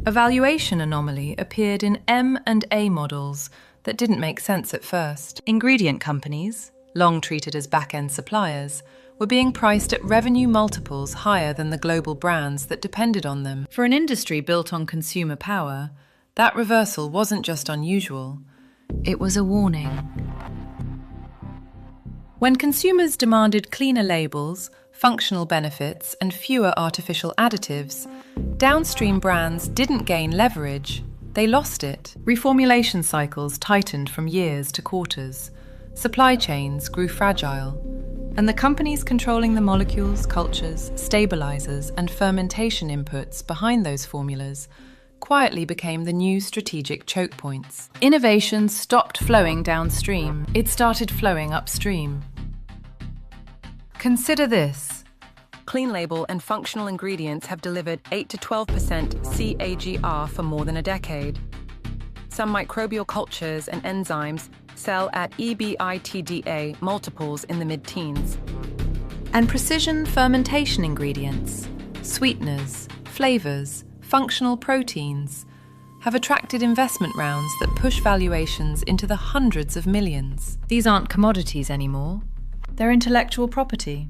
A valuation anomaly appeared in M and A models that didn't make sense at first. Ingredient companies, long treated as back-end suppliers, were being priced at revenue multiples higher than the global brands that depended on them. For an industry built on consumer power, that reversal wasn't just unusual, it was a warning. When consumers demanded cleaner labels, functional benefits, and fewer artificial additives, downstream brands didn't gain leverage, they lost it. Reformulation cycles tightened from years to quarters. Supply chains grew fragile. And the companies controlling the molecules, cultures, stabilizers, and fermentation inputs behind those formulas quietly became the new strategic choke points. Innovation stopped flowing downstream. It started flowing upstream. Consider this. Clean label and functional ingredients have delivered 8 to 12% CAGR for more than a decade. Some microbial cultures and enzymes sell at EBITDA multiples in the mid-teens. And precision fermentation ingredients, sweeteners, flavors, functional proteins, have attracted investment rounds that push valuations into the hundreds of millions. These aren't commodities anymore. They're intellectual property.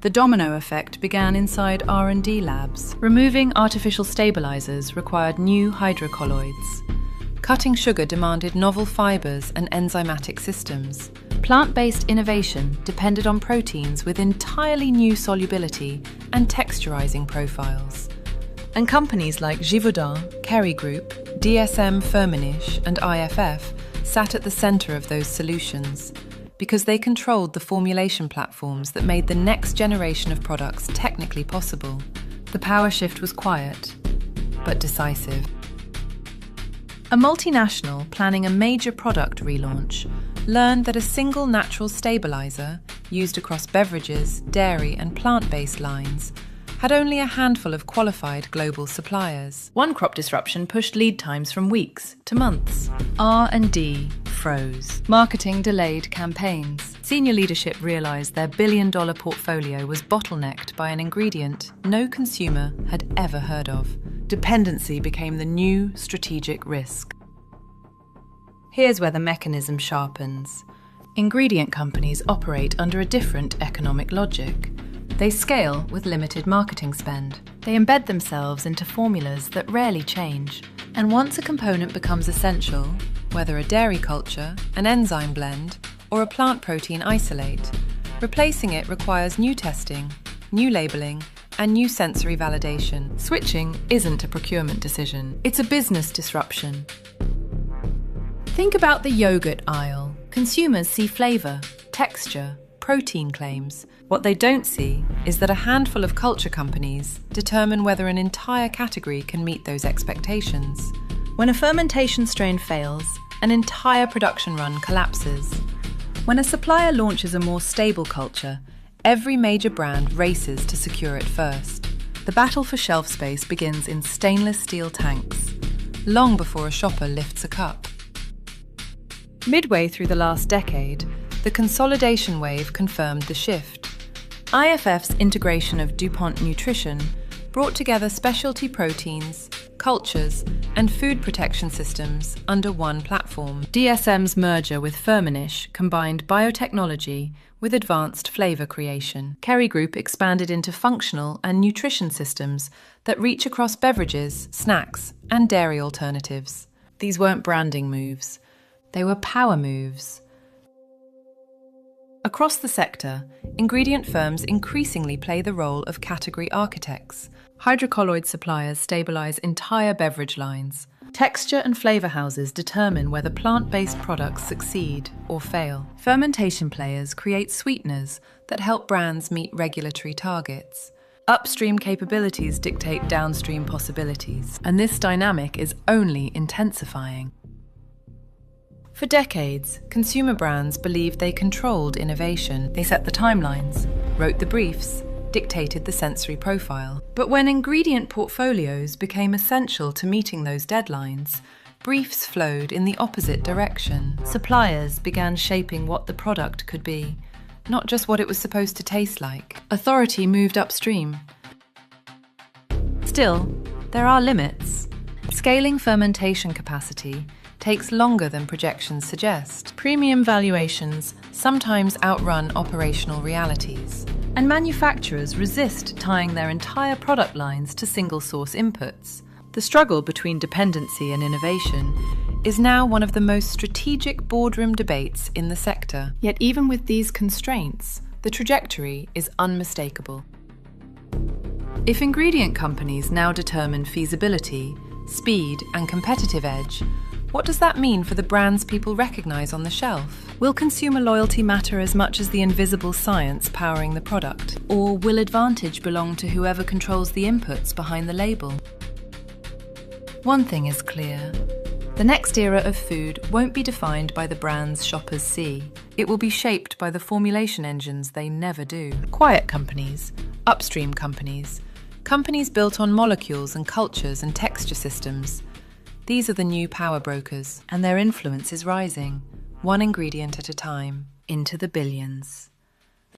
The domino effect began inside R&D labs. Removing artificial stabilizers required new hydrocolloids. Cutting sugar demanded novel fibers and enzymatic systems. Plant-based innovation depended on proteins with entirely new solubility and texturizing profiles. And companies like Givaudan, Kerry Group, DSM Firmenich, and IFF sat at the center of those solutions because they controlled the formulation platforms that made the next generation of products technically possible. The power shift was quiet, but decisive. A multinational planning a major product relaunch learned that a single natural stabilizer, used across beverages, dairy, and plant-based lines, had only a handful of qualified global suppliers. One crop disruption pushed lead times from weeks to months. R&D froze. Marketing delayed campaigns. Senior leadership realized their billion-dollar portfolio was bottlenecked by an ingredient no consumer had ever heard of. Dependency became the new strategic risk. Here's where the mechanism sharpens. Ingredient companies operate under a different economic logic. They scale with limited marketing spend. They embed themselves into formulas that rarely change. And once a component becomes essential, whether a dairy culture, an enzyme blend, or a plant protein isolate, replacing it requires new testing, new labeling, and new sensory validation. Switching isn't a procurement decision, it's a business disruption. Think about the yogurt aisle. Consumers see flavor, texture, protein claims. What they don't see is that a handful of culture companies determine whether an entire category can meet those expectations. When a fermentation strain fails, an entire production run collapses. When a supplier launches a more stable culture, every major brand races to secure it first. The battle for shelf space begins in stainless steel tanks, long before a shopper lifts a cup. Midway through the last decade, the consolidation wave confirmed the shift. IFF's integration of DuPont Nutrition brought together specialty proteins, cultures, and food protection systems under one platform. DSM's merger with Firmenich combined biotechnology with advanced flavor creation. Kerry Group expanded into functional and nutrition systems that reach across beverages, snacks, and dairy alternatives. These weren't branding moves. They were power moves. Across the sector, ingredient firms increasingly play the role of category architects. Hydrocolloid suppliers stabilize entire beverage lines. Texture and flavor houses determine whether plant-based products succeed or fail. Fermentation players create sweeteners that help brands meet regulatory targets. Upstream capabilities dictate downstream possibilities, and this dynamic is only intensifying. For decades, consumer brands believed they controlled innovation. They set the timelines, wrote the briefs, dictated the sensory profile. But when ingredient portfolios became essential to meeting those deadlines, briefs flowed in the opposite direction. Suppliers began shaping what the product could be, not just what it was supposed to taste like. Authority moved upstream. Still, there are limits. Scaling fermentation capacity takes longer than projections suggest. Premium valuations sometimes outrun operational realities, and manufacturers resist tying their entire product lines to single-source inputs. The struggle between dependency and innovation is now one of the most strategic boardroom debates in the sector. Yet even with these constraints, the trajectory is unmistakable. If ingredient companies now determine feasibility, speed, and competitive edge, what does that mean for the brands people recognize on the shelf? Will consumer loyalty matter as much as the invisible science powering the product? Or will advantage belong to whoever controls the inputs behind the label? One thing is clear. The next era of food won't be defined by the brands shoppers see. It will be shaped by the formulation engines they never do. Quiet companies, upstream companies, companies built on molecules and cultures and texture systems. These are the new power brokers, and their influence is rising, one ingredient at a time, into the billions.